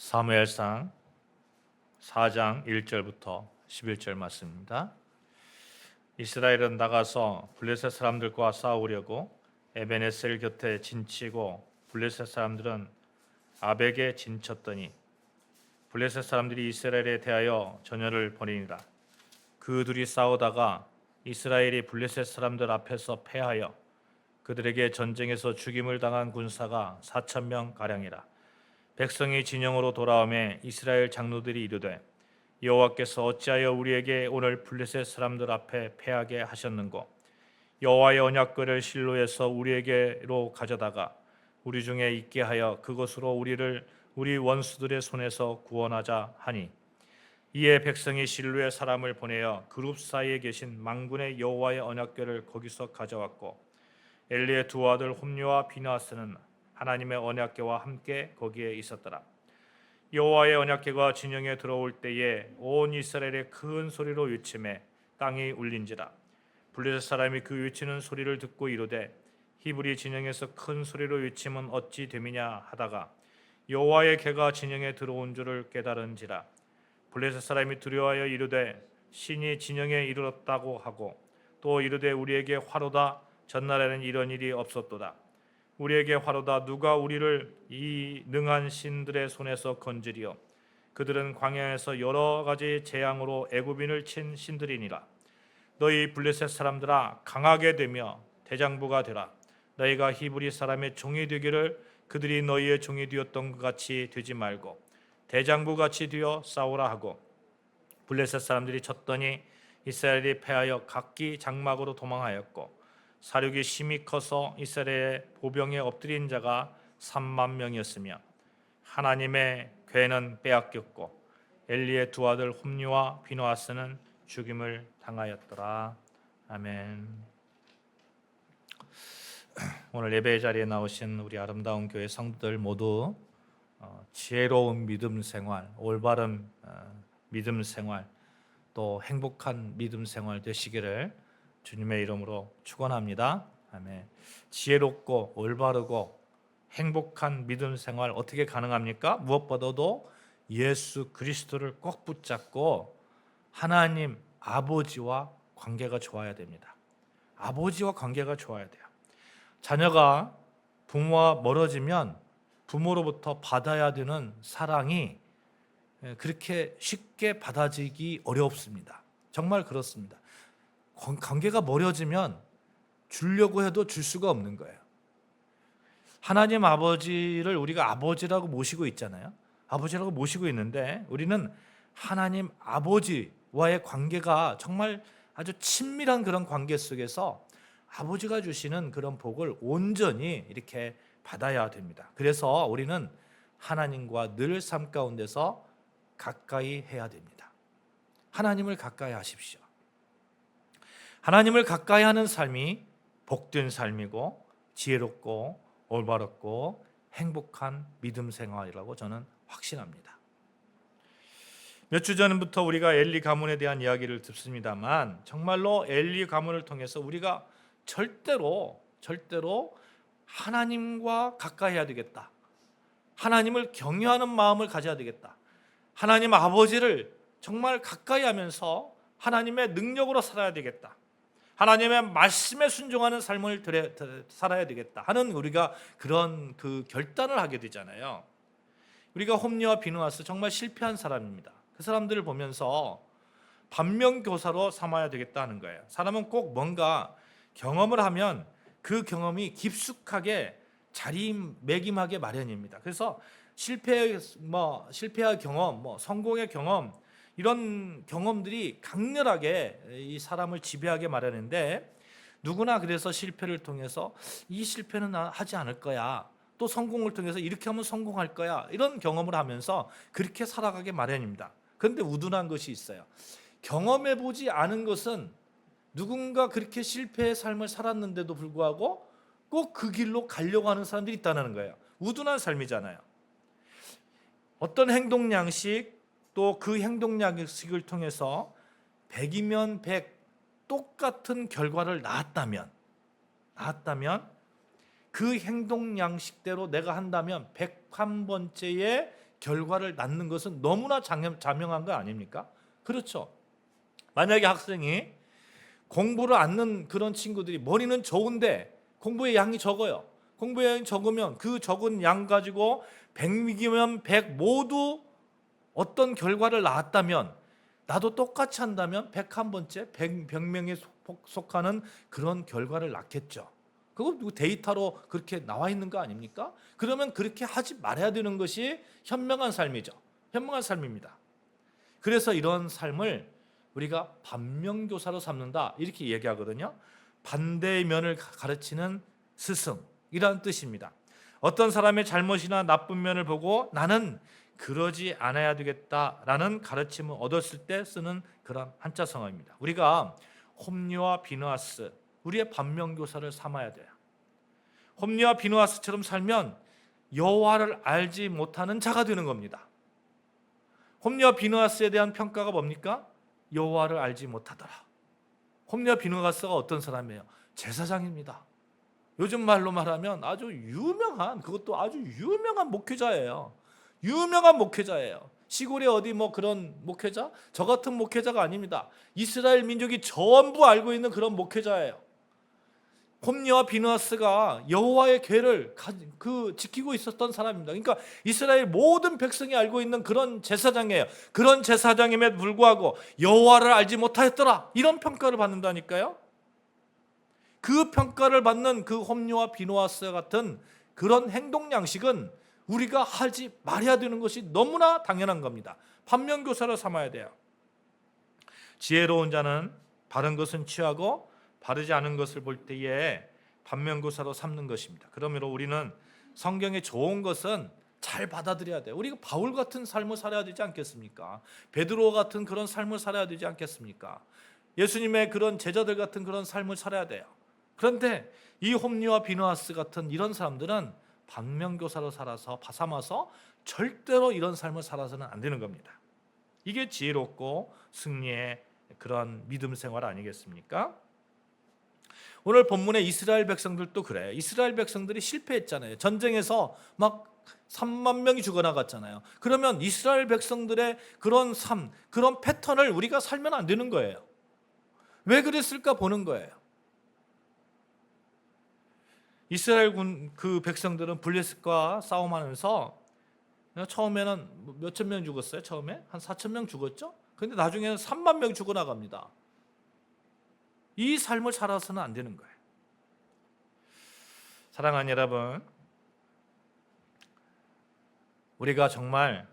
사무엘상 4장 1절부터 11절 말씀입니다. 이스라엘은 나가서 블레셋 사람들과 싸우려고 에베네셀 곁에 진치고 블레셋 사람들은 아벡에 진쳤더니 블레셋 사람들이 이스라엘에 대하여 전열을 벌이니라. 그 둘이 싸우다가 이스라엘이 블레셋 사람들 앞에서 패하여 그들에게 전쟁에서 죽임을 당한 군사가 4,000명 가량이라. 백성이 진영으로 돌아오매 이스라엘 장로들이 이르되 여호와께서 어찌하여 우리에게 오늘 블레셋 사람들 앞에 패하게 하셨는고 여호와의 언약궤를 실로에서 우리에게로 가져다가 우리 중에 있게 하여 그것으로 우리를 우리 원수들의 손에서 구원하자 하니 이에 백성이 실로에 사람을 보내어 그룹 사이에 계신 망군의 여호와의 언약궤를 거기서 가져왔고 엘리의 두 아들 홈리와 비느하스는 하나님의 언약궤와 함께 거기에 있었더라. 여호와의 언약궤가 진영에 들어올 때에 온 이스라엘의 큰 소리로 외치매 땅이 울린지라. 블레셋 사람이 그 외치는 소리를 듣고 이르되 히브리 진영에서 큰 소리로 외치면 어찌 됨이냐 하다가 여호와의 궤가 진영에 들어온 줄을 깨달은지라. 블레셋 사람이 두려워하여 이르되 신이 진영에 이르렀다고 하고 또 이르되 우리에게 화로다. 전날에는 이런 일이 없었도다. 우리에게 화로다. 누가 우리를 이 능한 신들의 손에서 건지리요. 그들은 광야에서 여러 가지 재앙으로 애굽인을 친 신들이니라. 너희 블레셋 사람들아 강하게 되며 대장부가 되라. 너희가 히브리 사람의 종이 되기를 그들이 너희의 종이 되었던 것 같이 되지 말고 대장부같이 되어 싸우라 하고 블레셋 사람들이 쳤더니 이스라엘이 패하여 각기 장막으로 도망하였고 사륙이 심히 커서 이스라엘의 보병에 엎드린 자가 3만 명이었으며 하나님의 궤는 빼앗겼고 엘리의 두 아들 홈리와 비느하스는 죽임을 당하였더라. 아멘. 오늘 예배 자리에 나오신 우리 아름다운 교회 성도들 모두 지혜로운 믿음 생활, 올바른 믿음 생활, 또 행복한 믿음 생활 되시기를 주님의 이름으로 축원합니다. 아멘. 지혜롭고 올바르고 행복한 믿음 생활 어떻게 가능합니까? 무엇보다도 예수 그리스도를 꼭 붙잡고 하나님 아버지와 관계가 좋아야 됩니다. 아버지와 관계가 좋아야 돼요. 자녀가 부모와 멀어지면 부모로부터 받아야 되는 사랑이 그렇게 쉽게 받아지기 어렵습니다. 정말 그렇습니다. 관계가 멀어지면 주려고 해도 줄 수가 없는 거예요. 하나님 아버지를 우리가 아버지라고 모시고 있잖아요. 아버지라고 모시고 있는데 우리는 하나님 아버지와의 관계가 정말 아주 친밀한 그런 관계 속에서 아버지가 주시는 그런 복을 온전히 이렇게 받아야 됩니다. 그래서 우리는 하나님과 늘 삶 가운데서 가까이 해야 됩니다. 하나님을 가까이 하십시오. 하나님을 가까이 하는 삶이 복된 삶이고 지혜롭고 올바르고 행복한 믿음 생활이라고 저는 확신합니다. 몇 주 전부터 우리가 엘리 가문에 대한 이야기를 듣습니다만 정말로 엘리 가문을 통해서 우리가 절대로 하나님과 가까이 해야 되겠다. 하나님을 경외하는 마음을 가져야 되겠다. 하나님 아버지를 정말 가까이 하면서 하나님의 능력으로 살아야 되겠다. 하나님의 말씀에 순종하는 삶을 살아야 되겠다 하는 우리가 그런 그 결단을 하게 되잖아요. 우리가 홈리와 비느하스 정말 실패한 사람입니다. 그 사람들을 보면서 반면교사로 삼아야 되겠다 하는 거예요. 사람은 꼭 뭔가 경험을 하면 그 경험이 깊숙하게 자리매김하게 마련입니다. 그래서 실패의 경험, 성공의 경험 이런 경험들이 강렬하게 이 사람을 지배하게 마련인데 누구나 그래서 실패를 통해서 이 실패는 하지 않을 거야. 또 성공을 통해서 이렇게 하면 성공할 거야. 이런 경험을 하면서 그렇게 살아가게 마련입니다. 그런데 우둔한 것이 있어요. 경험해보지 않은 것은 누군가 그렇게 실패의 삶을 살았는데도 불구하고 꼭 그 길로 가려고 하는 사람들이 있다는 거예요. 우둔한 삶이잖아요. 어떤 행동 양식 또 그 행동 양식을 통해서 100이면 100 똑같은 결과를 낳았다면 그 행동 양식대로 내가 한다면 101번째의 결과를 낳는 것은 너무나 자명한 거 아닙니까? 그렇죠. 만약에 학생이 공부를 않는 그런 친구들이 머리는 좋은데 공부의 양이 적어요. 공부의 양이 적으면 그 적은 양 가지고 100이면 100 모두 어떤 결과를 낳았다면, 나도 똑같이 한다면 101번째 100명에 속하는 그런 결과를 낳겠죠. 그거 데이터로 그렇게 나와 있는 거 아닙니까? 그러면 그렇게 하지 말아야 되는 것이 현명한 삶이죠. 현명한 삶입니다. 그래서 이런 삶을 우리가 반면교사로 삼는다 이렇게 얘기하거든요. 반대의 면을 가르치는 스승이라는 뜻입니다. 어떤 사람의 잘못이나 나쁜 면을 보고 나는 그러지 않아야 되겠다라는 가르침을 얻었을 때 쓰는 그런 한자 성어입니다. 우리가 홈리와 비누아스, 우리의 반면교사를 삼아야 돼요. 홈리와 비누아스처럼 살면 여호와를 알지 못하는 자가 되는 겁니다. 홈리와 비누아스에 대한 평가가 뭡니까? 여호와를 알지 못하더라. 홈리와 비누아스가 어떤 사람이에요? 제사장입니다. 요즘 말로 말하면 아주 유명한, 그것도 아주 유명한 목회자예요. 유명한 목회자예요. 시골에 어디 뭐 그런 목회자? 저 같은 목회자가 아닙니다. 이스라엘 민족이 전부 알고 있는 그런 목회자예요. 홈리와 비누아스가 여호와의 궤를 지키고 있었던 사람입니다. 그러니까 이스라엘 모든 백성이 알고 있는 그런 제사장이에요. 그런 제사장임에도 불구하고 여호와를 알지 못하였더라, 이런 평가를 받는다니까요. 그 평가를 받는 그 홈리와 비누아스 같은 그런 행동 양식은 우리가 하지 말아야 되는 것이 너무나 당연한 겁니다. 반면교사를 삼아야 돼요. 지혜로운 자는 바른 것은 취하고 바르지 않은 것을 볼 때에 반면교사로 삼는 것입니다. 그러므로 우리는 성경에 좋은 것은 잘 받아들여야 돼요. 우리가 바울 같은 삶을 살아야 되지 않겠습니까? 베드로 같은 그런 삶을 살아야 되지 않겠습니까? 예수님의 그런 제자들 같은 그런 삶을 살아야 돼요. 그런데 이 홈리와 비누아스 같은 이런 사람들은 반면교사로 살아서 삼아서 절대로 이런 삶을 살아서는 안 되는 겁니다. 이게 지혜롭고 승리의 그런 믿음 생활 아니겠습니까? 오늘 본문의 이스라엘 백성들도 그래요. 이스라엘 백성들이 실패했잖아요. 전쟁에서 막 3만 명이 죽어나갔잖아요. 그러면 이스라엘 백성들의 그런 삶, 그런 패턴을 우리가 살면 안 되는 거예요. 왜 그랬을까 보는 거예요. 이스라엘 그 백성들은 블레셋과 싸움하면서 처음에는 몇천 명 죽었어요. 처음에 한 4천 명 죽었죠. 그런데 나중에는 3만 명 죽어나갑니다. 이 삶을 살아서는 안 되는 거예요. 사랑하는 여러분, 우리가 정말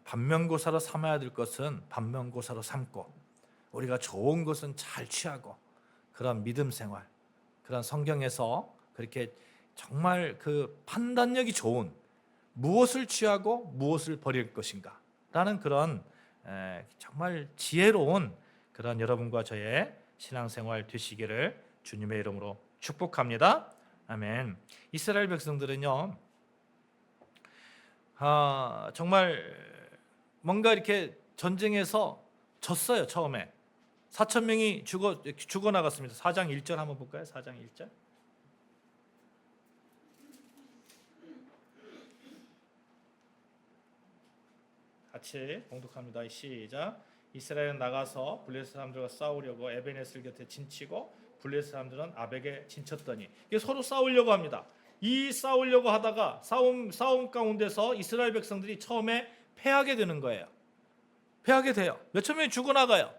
반면교사로 삼아야 될 것은 반면교사로 삼고, 우리가 좋은 것은 잘 취하고, 그런 믿음 생활, 그런 성경에서 그렇게 정말 그 판단력이 좋은, 무엇을 취하고 무엇을 버릴 것인가 라는 그런 정말 지혜로운 그런 여러분과 저의 신앙생활 되시기를 주님의 이름으로 축복합니다. 아멘. 이스라엘 백성들은요, 정말 뭔가 이렇게 전쟁에서 졌어요. 처음에 4천 명이 죽어나갔습니다. 4장 1절 한번 볼까요? 4장 1절. 같이 봉독합니다. 시작. 이스라엘은 나가서 블레셋 사람들과 싸우려고 에베네셀 곁에 진치고 블레셋 사람들은 아벡에 진쳤더니, 이게 서로 싸우려고 합니다. 이 싸우려고 하다가 싸움 가운데서 이스라엘 백성들이 처음에 패하게 되는 거예요. 패하게 돼요. 몇천 명이 죽어나가요.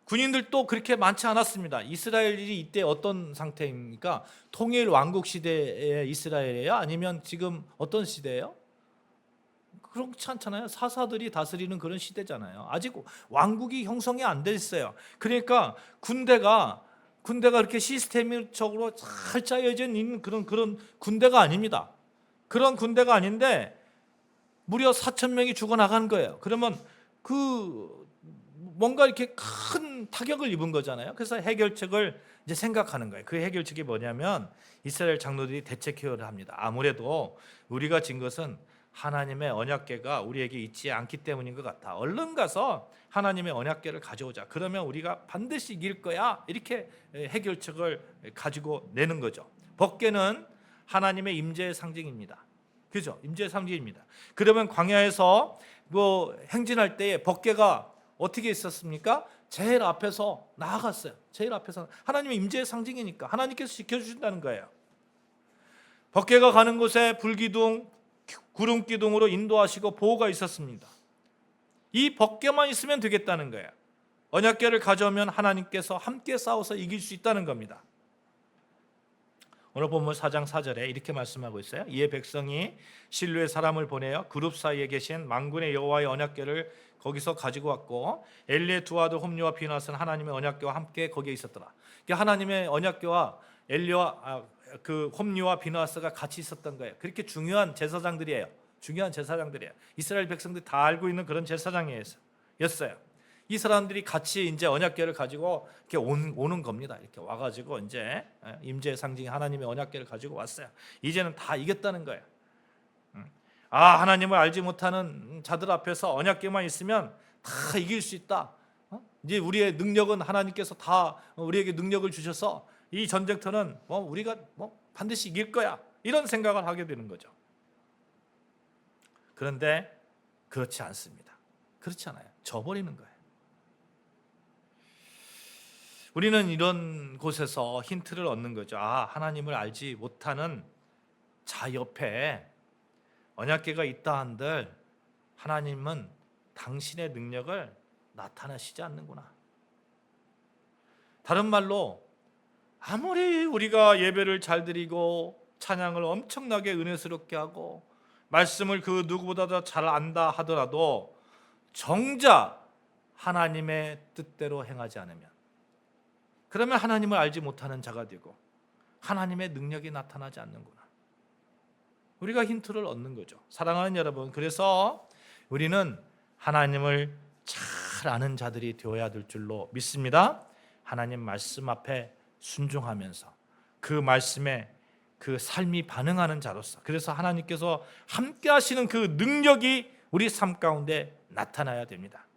군인들도 그렇게 많지 않았습니다. 이스라엘이 이때 어떤 상태입니까? 통일 왕국 시대의 이스라엘이에요? 아니면 지금 어떤 시대예요? 그렇지 않잖아요. 사사들이 다스리는 그런 시대잖아요. 아직 왕국이 형성이 안 됐어요. 그러니까 군대가 그렇게 시스템적으로 잘 짜여져 있는 그런 군대가 아닙니다. 그런 군대가 아닌데 무려 4천 명이 죽어나간 거예요. 그러면 뭔가 이렇게 큰 타격을 입은 거잖아요. 그래서 해결책을 이제 생각하는 거예요. 그 해결책이 뭐냐면 이스라엘 장로들이 대책 회의를 합니다. 아무래도 우리가 진 것은 하나님의 언약궤가 우리에게 있지 않기 때문인 것 같아. 얼른 가서 하나님의 언약궤를 가져오자. 그러면 우리가 반드시 이길 거야. 이렇게 해결책을 가지고 내는 거죠. 법궤는 하나님의 임재의 상징입니다. 그죠? 임재의 상징입니다. 그러면 광야에서 뭐 행진할 때에 법궤가 어떻게 있었습니까? 제일 앞에서 나아갔어요. 제일 앞에서 하나님의 임재의 상징이니까 하나님께서 지켜주신다는 거예요. 법궤가 가는 곳에 불기둥, 구름기둥으로 인도하시고 보호가 있었습니다. 이 법궤만 있으면 되겠다는 거예요. 언약궤를 가져오면 하나님께서 함께 싸워서 이길 수 있다는 겁니다. 오늘 본문 4장 4절에 이렇게 말씀하고 있어요. 이에 백성이 실로에 사람을 보내어 그룹 사이에 계신 만군의 여호와의 언약궤를 거기서 가지고 왔고 엘리의 두 아들 홈리와 비나스는 하나님의 언약궤와 함께 거기에 있었더라. 하나님의 언약궤와 엘리와 그 홈리와 비나스가 같이 있었던 거예요. 그렇게 중요한 제사장들이에요. 중요한 제사장들이에요. 이스라엘 백성들이 다 알고 있는 그런 제사장이었어요. 이 사람들이 같이 이제 언약궤를 가지고 이렇게 오는 겁니다. 이렇게 와가지고 이제 임재의 상징 하나님의 언약궤를 가지고 왔어요. 이제는 다 이겼다는 거예요. 하나님을 알지 못하는 자들 앞에서 언약궤만 있으면 다 이길 수 있다. 이제 우리의 능력은 하나님께서 다 우리에게 능력을 주셔서 이 전쟁터는 우리가 반드시 이길 거야. 이런 생각을 하게 되는 거죠. 그런데 그렇지 않습니다. 그렇지 않아요. 져버리는 거예요. 우리는 이런 곳에서 힌트를 얻는 거죠. 하나님을 알지 못하는 자 옆에 언약궤가 있다 한들 하나님은 당신의 능력을 나타내시지 않는구나. 다른 말로 아무리 우리가 예배를 잘 드리고 찬양을 엄청나게 은혜스럽게 하고 말씀을 그 누구보다도 잘 안다 하더라도 정작 하나님의 뜻대로 행하지 않으면 그러면 하나님을 알지 못하는 자가 되고 하나님의 능력이 나타나지 않는구나. 우리가 힌트를 얻는 거죠. 사랑하는 여러분, 그래서 우리는 하나님을 잘 아는 자들이 되어야 될 줄로 믿습니다. 하나님 말씀 앞에 순종하면서 그 말씀에 그 삶이 반응하는 자로서, 그래서 하나님께서 함께 하시는 그 능력이 우리 삶 가운데 나타나야 됩니다.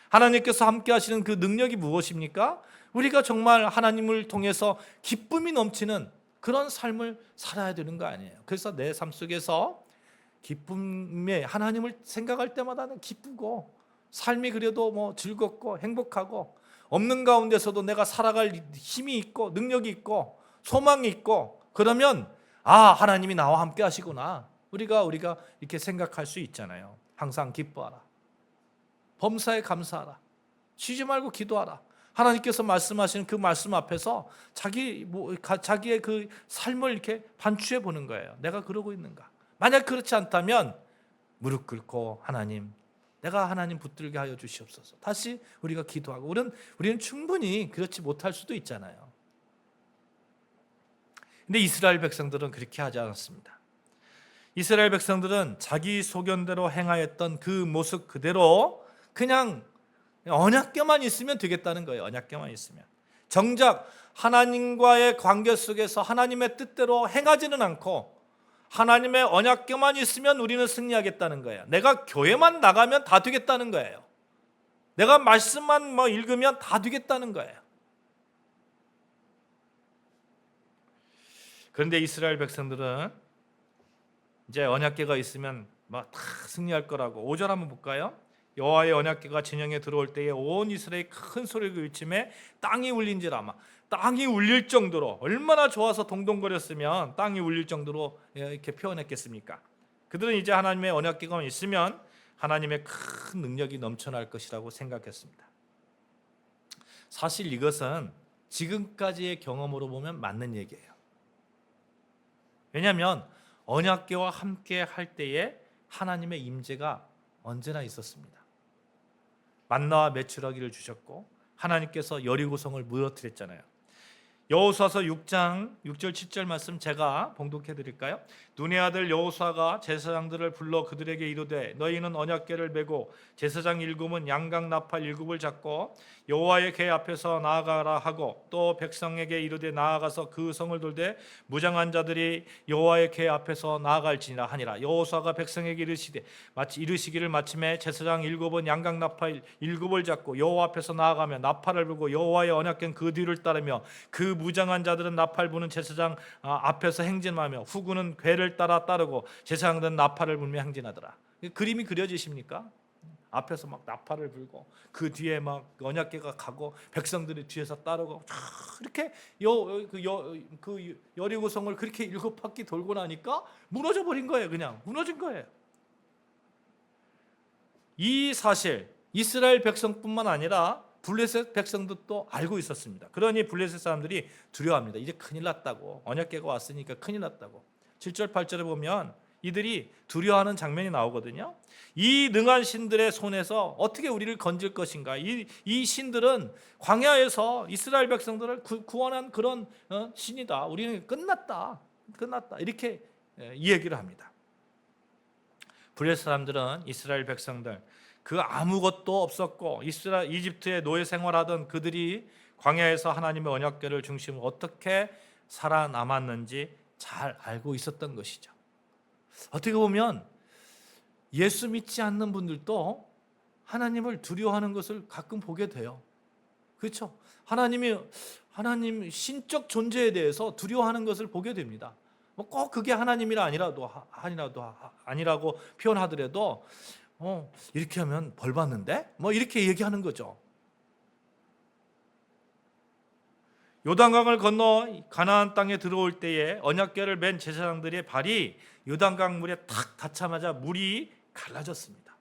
하나님께서 함께 하시는 그 능력이 무엇입니까? 우리가 정말 하나님을 통해서 기쁨이 넘치는 그런 삶을 살아야 되는 거 아니에요. 그래서 내 삶 속에서 기쁨에 하나님을 생각할 때마다는 기쁘고 삶이 그래도 즐겁고 행복하고 없는 가운데서도 내가 살아갈 힘이 있고 능력이 있고 소망이 있고 그러면 하나님이 나와 함께 하시구나. 우리가 이렇게 생각할 수 있잖아요. 항상 기뻐하라. 범사에 감사하라. 쉬지 말고 기도하라. 하나님께서 말씀하시는 그 말씀 앞에서 자기의 그 삶을 이렇게 반추해 보는 거예요. 내가 그러고 있는가? 만약 그렇지 않다면 무릎 꿇고 하나님, 내가 하나님 붙들게 하여 주시옵소서. 다시 우리가 기도하고 우리는 충분히 그렇지 못할 수도 있잖아요. 근데 이스라엘 백성들은 그렇게 하지 않았습니다. 이스라엘 백성들은 자기 소견대로 행하였던 그 모습 그대로 그냥 언약궤만 있으면 되겠다는 거예요. 언약궤만 있으면. 정작 하나님과의 관계 속에서 하나님의 뜻대로 행하지는 않고 하나님의 언약궤만 있으면 우리는 승리하겠다는 거예요. 내가 교회만 나가면 다 되겠다는 거예요. 내가 말씀만 읽으면 다 되겠다는 거예요. 그런데 이스라엘 백성들은 이제 언약궤가 있으면 다 승리할 거라고. 5절 한번 볼까요? 여호와의 언약궤가 진영에 들어올 때에 온 이스라엘이 큰 소리를 외치매 땅이 울린지라. 땅이 울릴 정도로, 얼마나 좋아서 동동거렸으면 땅이 울릴 정도로 이렇게 표현했겠습니까? 그들은 이제 하나님의 언약궤가 있으면 하나님의 큰 능력이 넘쳐날 것이라고 생각했습니다. 사실 이것은 지금까지의 경험으로 보면 맞는 얘기예요. 왜냐하면 언약궤와 함께 할 때에 하나님의 임재가 언제나 있었습니다. 만나와 메추라기를 주셨고 하나님께서 여리고성을 무너뜨렸잖아요. 여호수아서 6장 6절 7절 말씀 제가 봉독해 드릴까요? 눈의 아들 여호수아가 제사장들을 불러 그들에게 이르되 너희는 언약궤를 메고 제사장 일곱은 양각 나팔 일곱을 잡고 여호와의 궤 앞에서 나아가라 하고 또 백성에게 이르되 나아가서 그 성을 돌되 무장한 자들이 여호와의 궤 앞에서 나아갈지니라 하니라. 여호수아가 백성에게 이르시기를 마침에 제사장 일곱은 양각 나팔 일곱을 잡고 여호와 앞에서 나아가며 나팔을 불고 여호와의 언약궤는 그 뒤를 따르며 그 무장한 자들은 나팔 부는 제사장 앞에서 행진하며 후군은 괴를 따라 따르고 제사장들은 나팔을 불며 행진하더라. 그림이 그려지십니까? 앞에서 막 나팔을 불고 그 뒤에 막 언약궤가 가고 백성들이 뒤에서 따르고 이렇게 그 여리고성을 그렇게 7바퀴 돌고 나니까 무너져 버린 거예요. 그냥 무너진 거예요. 이 사실 이스라엘 백성뿐만 아니라 블레셋 백성들도 알고 있었습니다. 그러니 블레셋 사람들이 두려워합니다. 이제 큰일 났다고. 언약궤가 왔으니까 큰일 났다고. 7절 8절에 보면 이들이 두려워하는 장면이 나오거든요. 이 능한 신들의 손에서 어떻게 우리를 건질 것인가. 이 신들은 광야에서 이스라엘 백성들을 구원한 그런 신이다. 우리는 끝났다. 이렇게 이 얘기를 합니다. 블레셋 사람들은 이스라엘 백성들 그 아무것도 없었고 이집트의 노예 생활하던 그들이 광야에서 하나님의 언약궤를 중심으로 어떻게 살아남았는지 잘 알고 있었던 것이죠. 어떻게 보면 예수 믿지 않는 분들도 하나님을 두려워하는 것을 가끔 보게 돼요. 그렇죠? 하나님 신적 존재에 대해서 두려워하는 것을 보게 됩니다. 꼭 그게 하나님이라 아니라고 표현하더라도 이렇게 하면 벌 받는데? 이렇게 얘기하는 거죠. 요단강을 건너 가나안 땅에 들어올 때에 언약궤를 맨 제사장들의 발이 요단강 물에 탁 닿자마자 물이 갈라졌습니다.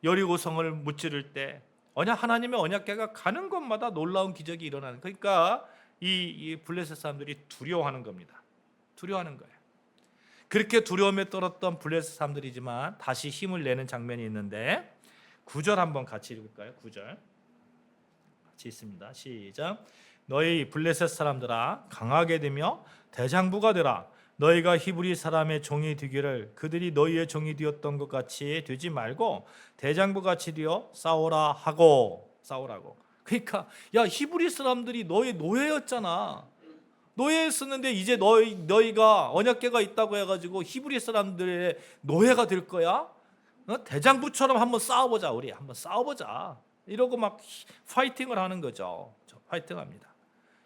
여리고성을 무찌를 때 하나님의 언약궤가 가는 곳마다 놀라운 기적이 일어나는, 그러니까 이 블레셋 사람들이 두려워하는 겁니다. 두려워하는 거예요. 그렇게 두려움에 떨었던 블레셋 사람들이지만 다시 힘을 내는 장면이 있는데 9절 한번 같이 읽을까요? 9절 같이 있습니다. 시작. 너희 블레셋 사람들아 강하게 되며 대장부가 되라. 너희가 히브리 사람의 종이 되기를 그들이 너희의 종이 되었던 것 같이 되지 말고 대장부같이 되어 싸우라고. 그러니까 히브리 사람들이 너희 노예였잖아. 노예였었는데 이제 너희가 언약궤가 있다고 해가지고 히브리 사람들의 노예가 될 거야? 대장부처럼 한번 싸워보자. 우리 한번 싸워보자. 이러고 막 파이팅을 하는 거죠. 파이팅합니다.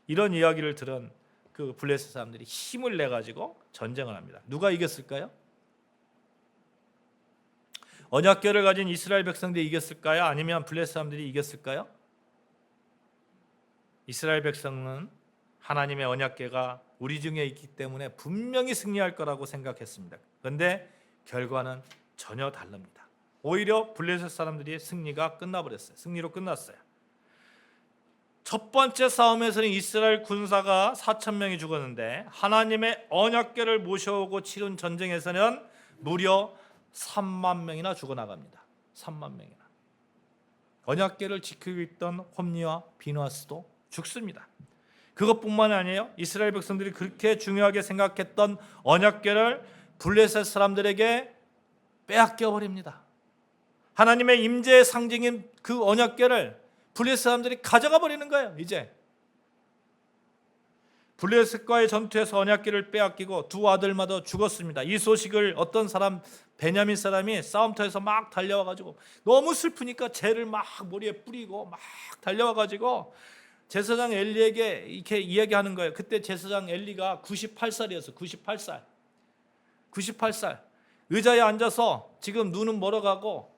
이런 이야기를 들은 그 블레셋 사람들이 힘을 내 가지고 전쟁을 합니다. 누가 이겼을까요? 언약궤를 가진 이스라엘 백성들이 이겼을까요? 아니면 블레셋 사람들이 이겼을까요? 이스라엘 백성은 하나님의 언약궤가 우리 중에 있기 때문에 분명히 승리할 거라고 생각했습니다. 그런데 결과는 전혀 다릅니다. 오히려 블레셋 사람들이 승리가 끝나버렸어요. 승리로 끝났어요. 첫 번째 싸움에서는 이스라엘 군사가 4,000명이 죽었는데 하나님의 언약궤를 모셔오고 치른 전쟁에서는 무려 3만 명이나 죽어나갑니다. 3만 명이나. 언약궤를 지키고 있던 홈리와 비누아스도 죽습니다. 그것뿐만 아니에요. 이스라엘 백성들이 그렇게 중요하게 생각했던 언약궤를 블레셋 사람들에게 빼앗겨 버립니다. 하나님의 임재의 상징인 그 언약궤를 블레셋 사람들이 가져가 버리는 거예요. 이제 블레셋과의 전투에서 언약궤를 빼앗기고 두 아들마다 죽었습니다. 이 소식을 어떤 사람, 베냐민 사람이 싸움터에서 막 달려와 가지고 너무 슬프니까 재를 막 머리에 뿌리고 막 달려와 가지고 제사장 엘리에게 이렇게 이야기하는 거예요. 그때 제사장 엘리가 98살이었어요. 98살. 의자에 앉아서 지금 눈은 멀어가고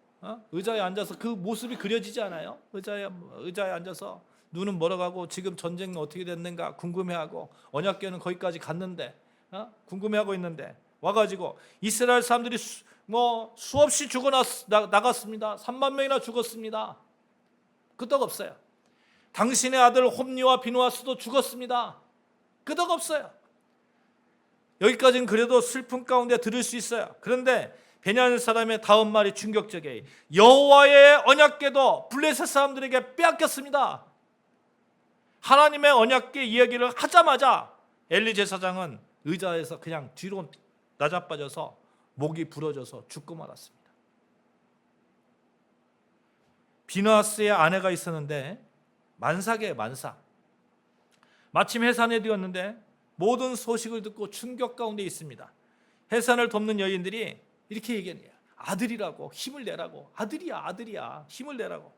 의자에 앉아서 그 모습이 그려지지 않아요? 의자에 앉아서 눈은 멀어가고 지금 전쟁은 어떻게 됐는가 궁금해하고 언약궤는 거기까지 갔는데 궁금해하고 있는데 와가지고 이스라엘 사람들이 수없이 나갔습니다. 3만 명이나 죽었습니다. 끄떡없어요. 당신의 아들 홈리와 비누아스도 죽었습니다. 끄떡없어요. 여기까지는 그래도 슬픔 가운데 들을 수 있어요. 그런데 베냐민 사람의 다음 말이 충격적이에요. 여호와의 언약궤도 블레셋 사람들에게 빼앗겼습니다. 하나님의 언약궤 이야기를 하자마자 엘리 제사장은 의자에서 그냥 뒤로 나자빠져서 목이 부러져서 죽고 말았습니다. 비누아스의 아내가 있었는데 만삭이에요. 만삭. 마침 해산에 되었는데 모든 소식을 듣고 충격 가운데 있습니다. 해산을 돕는 여인들이 이렇게 얘기해요. 아들이라고 힘을 내라고. 아들이야 힘을 내라고.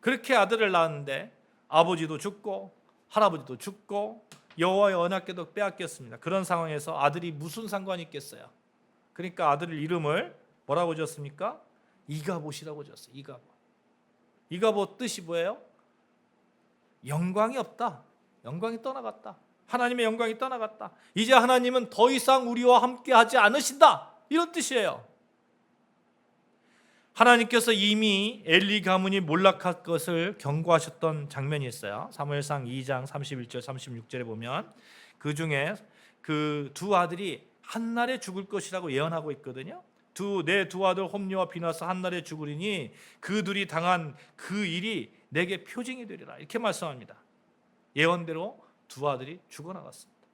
그렇게 아들을 낳았는데 아버지도 죽고 할아버지도 죽고 여호와의 언약궤도 빼앗겼습니다. 그런 상황에서 아들이 무슨 상관이 있겠어요? 그러니까 아들 이름을 뭐라고 지었습니까? 이가봇이라고 지었어요. 이가봇. 이가봇 뜻이 뭐예요? 영광이 없다. 영광이 떠나갔다. 하나님의 영광이 떠나갔다. 이제 하나님은 더 이상 우리와 함께 하지 않으신다. 이런 뜻이에요. 하나님께서 이미 엘리 가문이 몰락할 것을 경고하셨던 장면이 있어요. 사무엘상 2장 31절 36절에 보면 그 중에 그 두 아들이 한날에 죽을 것이라고 예언하고 있거든요. 내 두 아들 홈리와 비나스 한날에 죽으리니 그들이 당한 그 일이 내게 표징이 되리라. 이렇게 말씀합니다. 예언대로 두 아들이 죽어나갔습니다.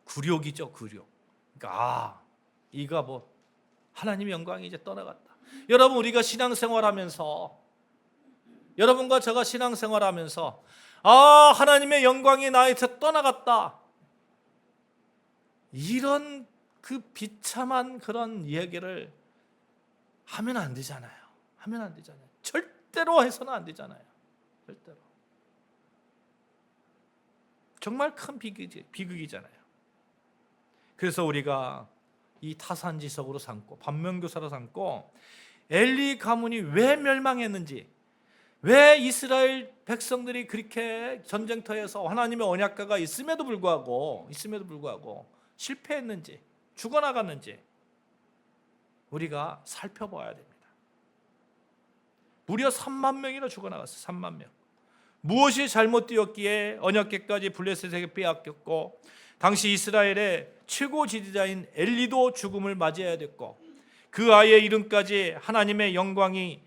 굴욕이죠, 굴욕. 그러니까 이가 뭐 하나님의 영광이 이제 떠나갔다. 여러분, 우리가 신앙생활하면서, 여러분과 제가 신앙생활하면서 하나님의 영광이 나에서 떠나갔다, 이런 그 비참한 그런 이야기를 하면 안 되잖아요. 하면 안 되잖아요. 절대로 해서는 안 되잖아요. 절대로. 정말 큰 비극이잖아요. 그래서 우리가 이 타산지석으로 삼고 반면교사로 삼고 엘리 가문이 왜 멸망했는지, 왜 이스라엘 백성들이 그렇게 전쟁터에서 하나님의 언약궤가 있음에도 불구하고 실패했는지, 죽어나갔는지 우리가 살펴봐야 됩니다. 무려 3만 명이나 죽어나갔어요. 3만 명. 무엇이 잘못되었기에 언약궤까지 블레셋에게 빼앗겼고, 당시 이스라엘의 최고 지도자인 엘리도 죽음을 맞이해야 됐고, 그 아이의 이름까지 하나님의 영광이,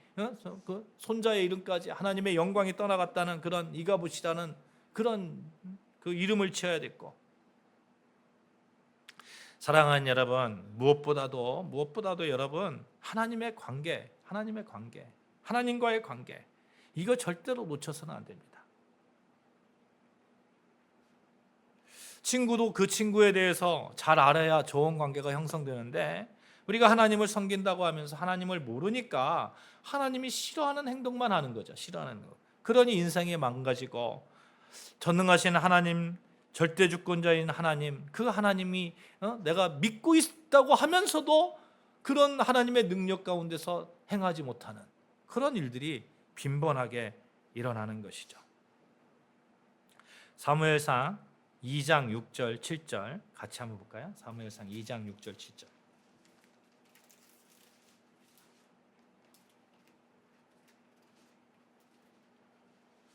그 손자의 이름까지 하나님의 영광이 떠나갔다는 그런 이가봇이라는 그런 그 이름을 지어야 됐고, 사랑하는 여러분, 무엇보다도 여러분, 하나님의 관계, 하나님과의 관계, 이거 절대로 놓쳐서는 안 됩니다. 친구도 그 친구에 대해서 잘 알아야 좋은 관계가 형성되는데, 우리가 하나님을 섬긴다고 하면서 하나님을 모르니까 하나님이 싫어하는 행동만 하는 거죠. 싫어하는 거. 그러니 인생이 망가지고, 전능하신 하나님, 절대주권자인 하나님, 그 하나님이 내가 믿고 있다고 하면서도 그런 하나님의 능력 가운데서 행하지 못하는 그런 일들이 빈번하게 일어나는 것이죠. 사무엘상 2장 6절 7절 같이 한번 볼까요? 사무엘상 2장 6절 7절.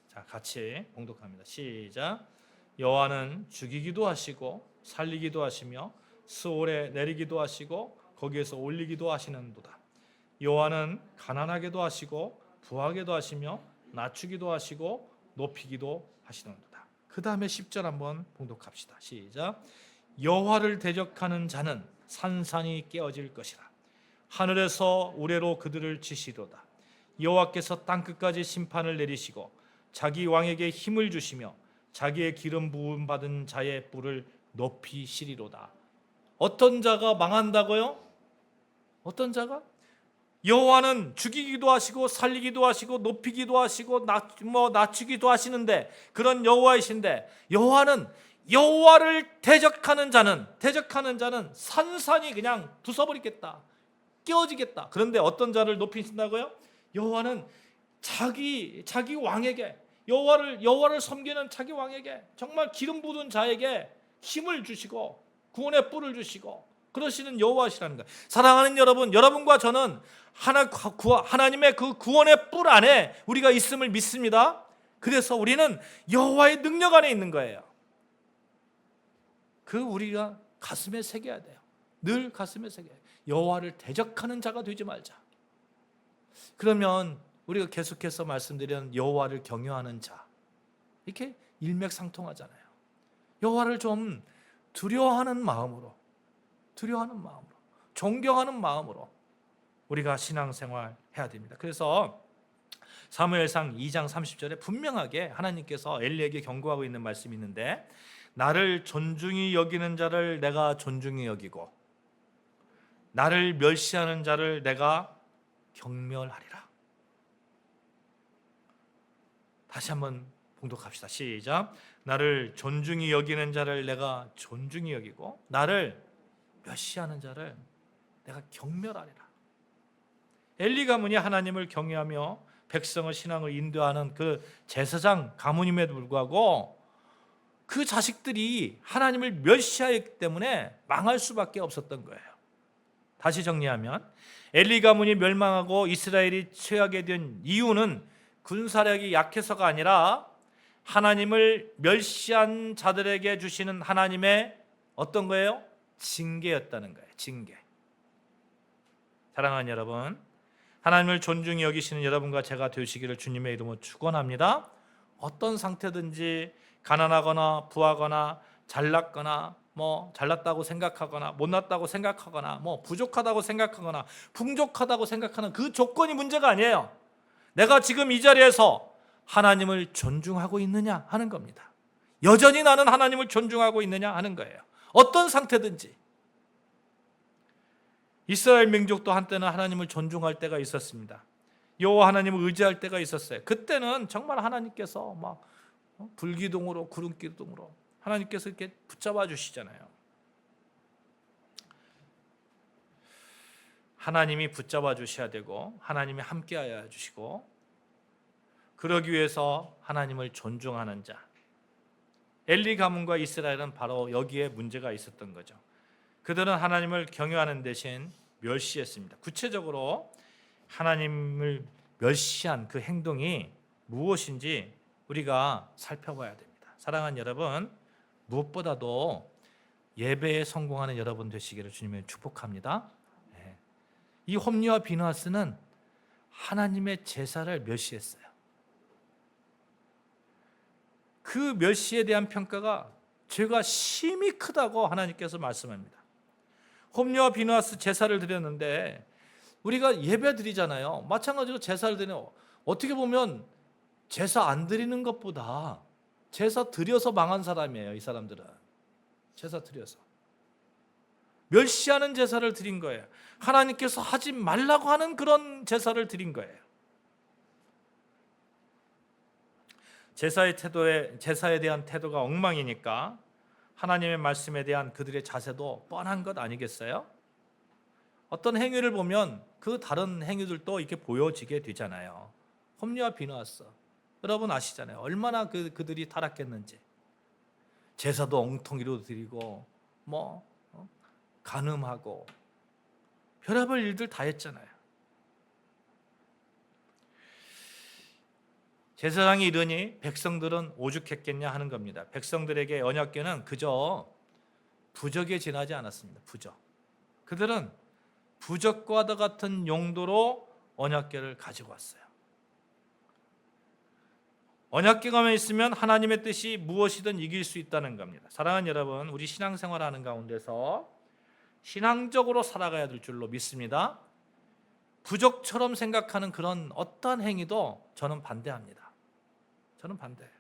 자, 같이 봉독합니다. 시작. 여호와는 죽이기도 하시고 살리기도 하시며 스올에 내리기도 하시고 거기에서 올리기도 하시는도다. 여호와는 가난하게도 하시고 부하게도 하시며 낮추기도 하시고 높이기도 하시는도다. 그 다음에 10절 한번 봉독합시다. 시작. 여호와를 대적하는 자는 산산이 깨어질 것이라. 하늘에서 우레로 그들을 치시리로다. 여호와께서 땅끝까지 심판을 내리시고 자기 왕에게 힘을 주시며 자기의 기름 부음 받은 자의 뿔을 높이시리로다. 어떤 자가 망한다고요? 어떤 자가? 여호와는 죽이기도 하시고 살리기도 하시고 높이기도 하시고 낮추기도 하시는데, 그런 여호와이신데, 여호와를 대적하는 자는 산산이 그냥 부숴버리겠다, 깨어지겠다. 그런데 어떤 자를 높이신다고요? 여호와는 자기 왕에게, 여호와를 섬기는 자기 왕에게, 정말 기름 부은 자에게 힘을 주시고 구원의 뿔을 주시고 그러시는 여호와시라는 거예요. 사랑하는 여러분, 여러분과 저는 하나님의 그 구원의 뿔 안에 우리가 있음을 믿습니다. 그래서 우리는 여호와의 능력 안에 있는 거예요. 우리가 가슴에 새겨야 돼요. 늘 가슴에 새겨야 돼요. 여호와를 대적하는 자가 되지 말자. 그러면 우리가 계속해서 말씀드린 여호와를 경외하는 자, 이렇게 일맥상통하잖아요. 여호와를 좀 두려워하는 마음으로, 존경하는 마음으로 우리가 신앙생활 해야 됩니다. 그래서 사무엘상 2장 30절에 분명하게 하나님께서 엘리에게 경고하고 있는 말씀이 있는데, 나를 존중히 여기는 자를 내가 존중히 여기고 나를 멸시하는 자를 내가 경멸하리라. 다시 한번 봉독합시다. 시작. 나를 존중히 여기는 자를 내가 존중히 여기고 나를 멸시하는 자를 내가 경멸하리라. 엘리 가문이 하나님을 경외하며 백성의 신앙을 인도하는 그 제사장 가문임에도 불구하고 그 자식들이 하나님을 멸시하였기 때문에 망할 수밖에 없었던 거예요. 다시 정리하면 엘리 가문이 멸망하고 이스라엘이 취하게 된 이유는 군사력이 약해서가 아니라 하나님을 멸시한 자들에게 주시는 하나님의 어떤 거예요? 징계였다는 거예요. 징계. 사랑하는 여러분, 하나님을 존중히 여기시는 여러분과 제가 되시기를 주님의 이름으로 축원합니다. 어떤 상태든지 가난하거나 부하거나 잘났거나 잘났다고 생각하거나 못났다고 생각하거나 부족하다고 생각하거나 풍족하다고 생각하는 그 조건이 문제가 아니에요. 내가 지금 이 자리에서 하나님을 존중하고 있느냐 하는 겁니다. 여전히 나는 하나님을 존중하고 있느냐 하는 거예요. 어떤 상태든지. 이스라엘 민족도 한때는 하나님을 존중할 때가 있었습니다. 여호와 하나님을 의지할 때가 있었어요. 그때는 정말 하나님께서 막 불기둥으로 구름기둥으로 하나님께서 이렇게 붙잡아 주시잖아요. 하나님이 붙잡아 주셔야 되고 하나님이 함께하여 주시고 그러기 위해서 하나님을 존중하는 자. 엘리 가문과 이스라엘은 바로 여기에 문제가 있었던 거죠. 그들은 하나님을 경외하는 대신 멸시했습니다. 구체적으로 하나님을 멸시한 그 행동이 무엇인지 우리가 살펴봐야 됩니다. 사랑하는 여러분, 무엇보다도 예배에 성공하는 여러분 되시기를 주님의 축복합니다. 이 홈리와 비느하스는 하나님의 제사를 멸시했어요. 그 멸시에 대한 평가가 죄가 심히 크다고 하나님께서 말씀합니다. 홈리와 비느하스 제사를 드렸는데 우리가 예배 드리잖아요. 마찬가지로 제사를 드리는 어떻게 보면 제사 안 드리는 것보다 제사 드려서 망한 사람이에요. 이 사람들은 제사 드려서 멸시하는 제사를 드린 거예요. 하나님께서 하지 말라고 하는 그런 제사를 드린 거예요. 제사에 대한 태도가 엉망이니까 하나님의 말씀에 대한 그들의 자세도 뻔한 것 아니겠어요? 어떤 행위를 보면 그 다른 행위들도 이렇게 보여지게 되잖아요. 홈리와 비느하스 여러분 아시잖아요. 얼마나 그들이 타락했는지. 제사도 엉텅이로 드리고 간음하고 별의별 일들 다 했잖아요. 제사장이 이르니 백성들은 오죽했겠냐 하는 겁니다. 백성들에게 언약궤는 그저 부적에 지나지 않았습니다. 부적. 그들은 부적과 같은 용도로 언약궤를 가지고 왔어요. 언약궤가 있으면 하나님의 뜻이 무엇이든 이길 수 있다는 겁니다. 사랑하는 여러분, 우리 신앙생활하는 가운데서 신앙적으로 살아가야 될 줄로 믿습니다. 부적처럼 생각하는 그런 어떠한 행위도 저는 반대합니다. 저는 반대해요.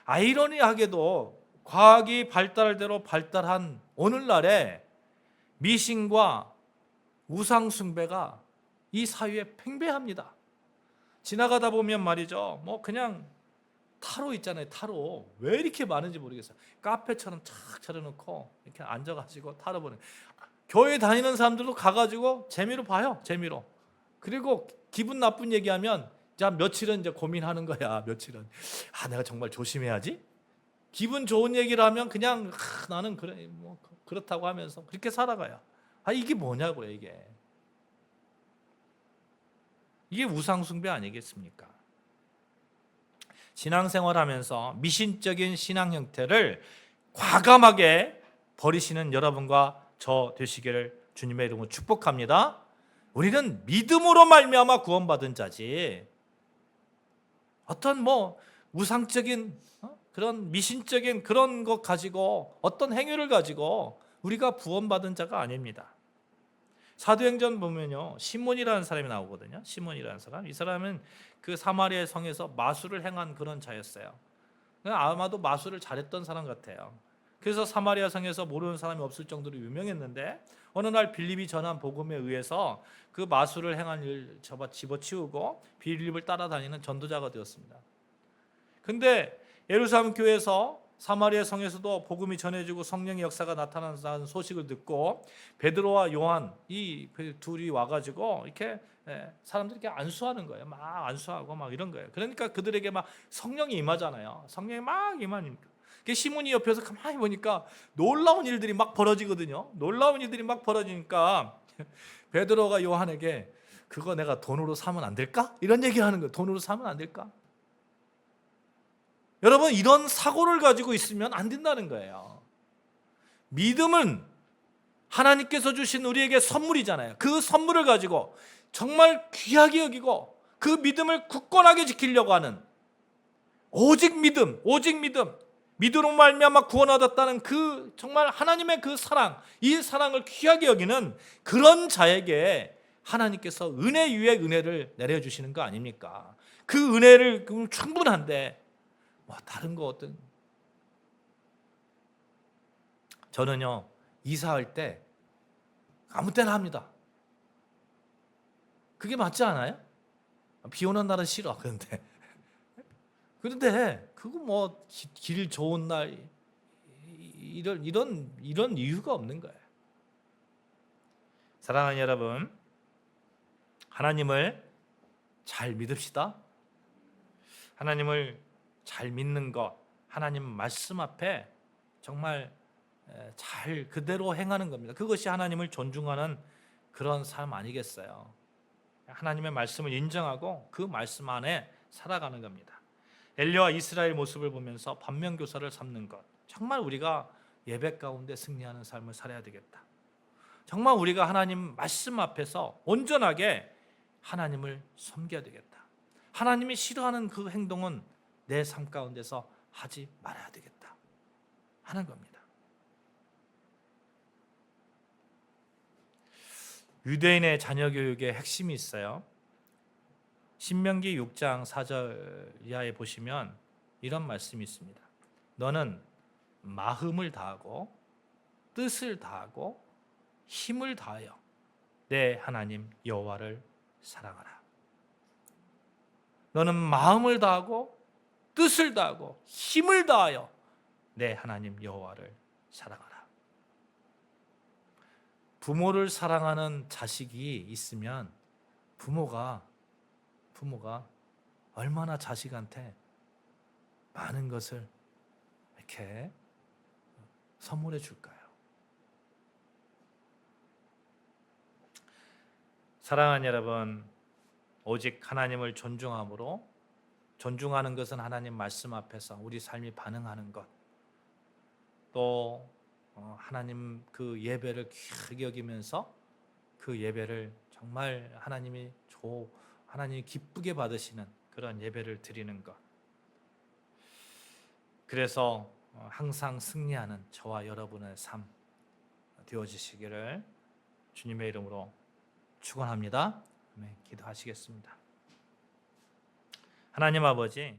아이러니하게도 과학이 발달대로 발달한 오늘날에 미신과 우상 숭배가 이 사회에 팽배합니다. 지나가다 보면 말이죠. 그냥 타로 있잖아요. 타로. 왜 이렇게 많은지 모르겠어요. 카페처럼 착 차려놓고 이렇게 앉아가지고 타로 보는. 교회 다니는 사람들도 가가지고 재미로 봐요. 재미로. 그리고 기분 나쁜 얘기하면 자 며칠은 이제 고민하는 거야. 며칠은 내가 정말 조심해야지. 기분 좋은 얘기를 하면 그냥 나는 그래 그렇다고 하면서 그렇게 살아가요. 이게 뭐냐고요 이게. 이게 우상숭배 아니겠습니까? 신앙생활하면서 미신적인 신앙 형태를 과감하게 버리시는 여러분과 저 되시기를 주님의 이름으로 축복합니다. 우리는 믿음으로 말미암아 구원받은 자지 어떤 우상적인 그런 미신적인 그런 것 가지고 어떤 행위를 가지고 우리가 구원받은 자가 아닙니다. 사도행전 보면요 시몬이라는 사람이 나오거든요. 시몬이라는 사람. 이 사람은 그 사마리아 성에서 마술을 행한 그런 자였어요. 아마도 마술을 잘했던 사람 같아요. 그래서 사마리아 성에서 모르는 사람이 없을 정도로 유명했는데 어느 날 빌립이 전한 복음에 의해서 그 마술을 행한 일 집어치우고 빌립을 따라다니는 전도자가 되었습니다. 근데 예루살렘 교회에서 사마리아 성에서도 복음이 전해지고 성령의 역사가 나타난다는 소식을 듣고 베드로와 요한 이 둘이 와가지고 이렇게 사람들이 이렇게 안수하는 거예요. 막 안수하고 막 이런 거예요. 그러니까 그들에게 막 성령이 임하잖아요. 성령이 막 임하니까. 시몬이 옆에서 가만히 보니까 놀라운 일들이 막 벌어지거든요. 놀라운 일들이 막 벌어지니까 베드로가 요한에게 그거 내가 돈으로 사면 안 될까? 이런 얘기하는 거예요. 돈으로 사면 안 될까? 여러분, 이런 사고를 가지고 있으면 안 된다는 거예요. 믿음은 하나님께서 주신 우리에게 선물이잖아요. 그 선물을 가지고 정말 귀하게 여기고 그 믿음을 굳건하게 지키려고 하는 오직 믿음, 믿음으로 말미암아 구원 얻었다는 그 정말 하나님의 그 사랑, 이 사랑을 귀하게 여기는 그런 자에게 하나님께서 은혜 위에 은혜를 내려주시는 거 아닙니까? 그 은혜를 충분한데 다른 거 어떤 저는요 이사할 때 아무 때나 합니다. 그게 맞지 않아요? 비 오는 날은 싫어. 그런데 그거 길 좋은 날 이런 이유가 없는 거예요. 사랑하는 여러분, 하나님을 잘 믿읍시다. 하나님을 잘 믿는 것, 하나님 말씀 앞에 정말 잘 그대로 행하는 겁니다. 그것이 하나님을 존중하는 그런 삶 아니겠어요? 하나님의 말씀을 인정하고 그 말씀 안에 살아가는 겁니다. 엘리야와 이스라엘 모습을 보면서 반면교사를 삼는 것, 정말 우리가 예배 가운데 승리하는 삶을 살아야 되겠다. 정말 우리가 하나님 말씀 앞에서 온전하게 하나님을 섬겨야 되겠다. 하나님이 싫어하는 그 행동은 내 삶 가운데서 하지 말아야 되겠다 하는 겁니다. 유대인의 자녀 교육의 핵심이 있어요. 신명기 6장 4절 이하에 보시면 이런 말씀이 있습니다. 너는 마음을 다하고 뜻을 다하고 힘을 다하여 내 하나님 여호와를 사랑하라. 너는 마음을 다하고 뜻을 다하고 힘을 다하여 내 하나님 여호와를 사랑하라. 부모를 사랑하는 자식이 있으면 부모가 얼마나 자식한테 많은 것을 이렇게 선물해 줄까요? 사랑하는 여러분, 오직 하나님을 존중함으로, 존중하는 것은 하나님 말씀 앞에서 우리 삶이 반응하는 것, 또 하나님 그 예배를 귀하게 여기면서 그 예배를 정말 하나님이 기쁘게 받으시는 그런 예배를 드리는 것, 그래서 항상 승리하는 저와 여러분의 삶 되어지시기를 주님의 이름으로 축원합니다. 기도하시겠습니다. 하나님 아버지,